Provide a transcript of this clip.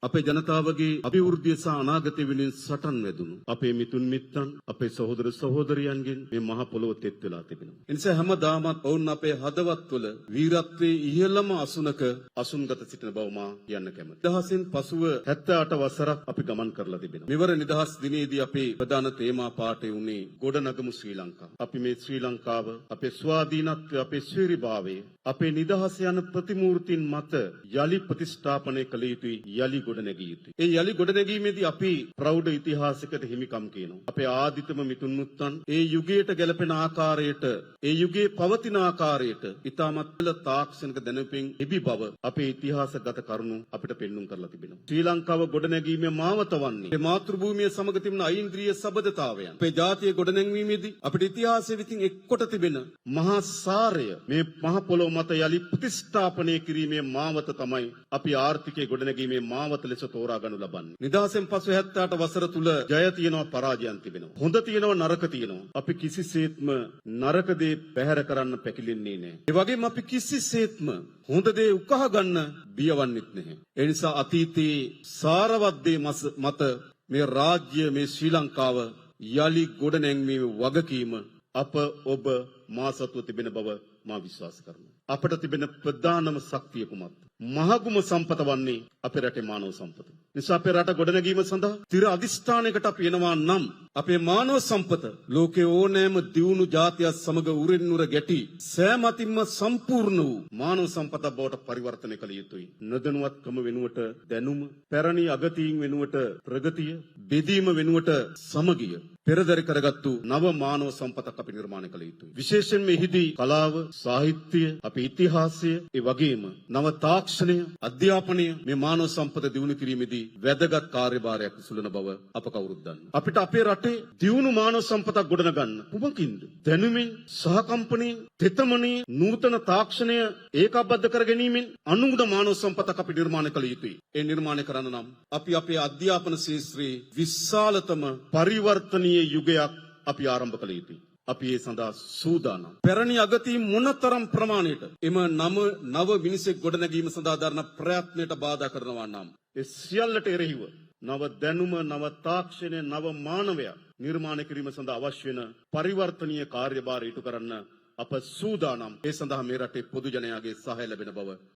අපේ ජනතාවගේ අභිවෘද්ධිය සහ අනාගතය වෙනුවෙන් සටන් වැදුණු අපේ මිතුන් මිත්තන් අපේ සහෝදර සහෝදරියන්ගෙන් මේ මහ පොළොව තෙත් වෙලා තිබෙනවා. ඒ නිසා හැමදාමත් ඔවුන් අපේ හදවත්වල වීරත්වයේ ඉහළම අසුනක අසුන්ගත සිටින බව මා කියන්න කැමතියි. දහසෙන් පසුව 78 වසරක් අපි ගමන් කරලා තිබෙනවා. මෙවර නිදහස් දිනේදී අපේ ප්‍රධාන තේමා පාඨය උනේ ගොඩනගමු ශ්‍රී ලංකාව. අපි මේ ශ්‍රී ලංකාව අපේ ස්වාධීනත්වය අපේ ස්වෛරීභාවය අපේ නිදහස යන ප්‍රතිමූර්තින් මත යලි ප්‍රතිස්ථාපනය කළ යුතුයි යලි ගොඩනැගිය යුතුයි. ඒ යලි ගොඩනැගීමේදී අපි ප්‍රෞಢ ඉතිහාසයකට හිමිකම් කියනවා. අපේ ආදිතම මිතුන් මුත්තන් ඒ යුගයට ගැලපෙන ආකාරයට ඒ යුගයේ පවතින ආකාරයට ඉතාමත් තාක්ෂණික දැනුමින් ඉබි බව අපේ ඉතිහාසගත කරුණු අපිට පෙන්වුම් කරලා තිබෙනවා. ශ්‍රී ලංකාව ගොඩනැගීමේ මාවත වන්නේ මේ මාතෘභූමිය සමග තිබෙන ඓන්ද්‍රිය සබඳතාවයන්. අපේ ජාතිය ගොඩනැංවීමේදී අපිට ඉතිහාසයේ විසින් එක්කොට තිබෙන මහා සාරය මේ මහ පොළොව මත යලි ප්‍රතිස්ථාපනය කිරීමේ මාවත තමයි අපි ආර්ථිකයේ ගොඩනැගීමේ මාවත ලෙස තෝරා ගනු ලබන්නේ. නිදහසෙන් පසු 78 වසර තුල ජය තියෙනවා පරාජයන් තිබෙනවා. හොඳ තියෙනවා නරක තියෙනවා. අපි කිසිසේත්ම නරක දේ පැහැර කරන්න පැකිලෙන්නේ නැහැ. ඒ වගේම අපි කිසිසේත්ම හොඳ දේ උකහා ගන්න බියවන්නෙත් නැහැ. ඒ නිසා අතීතයේ සාරවත් දේ මත මේ රාජ්‍ය මේ ශ්‍රී ලංකාව යලි ගොඩනැංවීමේ වගකීම අප ඔබ මා සතුව තිබෙන බව මා විශ්වාස කරනවා. අපට තිබෙන ප්‍රධානම ශක්තිය කුමක්ද? මහගුම සම්පත වන්නේ අපේ රටේ මානව සම්පත. නිසා අපේ රට ගොඩනැගීම සඳහා තිර අධිෂ්ඨානයකට අපි එනවා නම් අපේ මානව සම්පත ලෝකයේ ඕනෑම දියුණු ජාතියක් සමග උරෙන් උර ගැටි සෑම අතින්ම සම්පූර්ණ වූ මානව සම්පත බවට පරිවර්තනය කළ යුතුයි. නොදැනුවත්කම වෙනුවට දැනුම, පැරණි අගතීන් වෙනුවට ප්‍රගතිය, බෙදීම වෙනුවට සමගිය පෙරදරි කරගත්තු නව මානව සම්පතක් අපි නිර්මාණය කළ යුතුයි. විශේෂයෙන්ම එහිදී කලාව, සාහිත්‍ය, අපේ ඉතිහාසය, ඒ වගේම නව තාක්ෂණය, අධ්‍යාපනය මේ මානව සම්පත දියුණු කිරීමේදී වැදගත් කාර්යභාරයක් සුළන බව අප කවුරුත් දන්නවා. අපිට අපේ රටේ දියුණු මානව සම්පතක් ගොඩනගන්න කුමකින්ද? දැනුමින්, සහකම්පනයෙන්, තෙතමනේ, නූතන තාක්ෂණය ඒකාබද්ධ කර ගැනීමෙන් අනුගුණ මානව සම්පතක් අපි නිර්මාණය කළ යුතුයි. ඒ නිර්මාණය කරන්න නම් අපි අපේ අධ්‍යාපන ශාස්ත්‍රයේ විශාලතම පරිවර්තනීය යුගයක් අපි ආරම්භ කළ යුතුයි. අපි ඒ සඳහා සූදානම්. පැරණි අගතිය මොනතරම් ප්‍රමාණයට එම නව මිනිසෙක් ගොඩනැගීම සඳහා දරන ප්‍රයත්නයට බාධා කරනවා නම් ඒ සියල්ලට එරෙහිව නව දැනුම, නව තාක්ෂණය, නව මානවය නිර්මාණය කිරීම සඳහා අවශ්‍ය වෙන පරිවර්තනීය කාර්යභාරය ඉටු කරන්න අප සූදානම්. ඒ සඳහා මේ රටේ පොදු ජනයාගේ සහාය ලැබෙන බව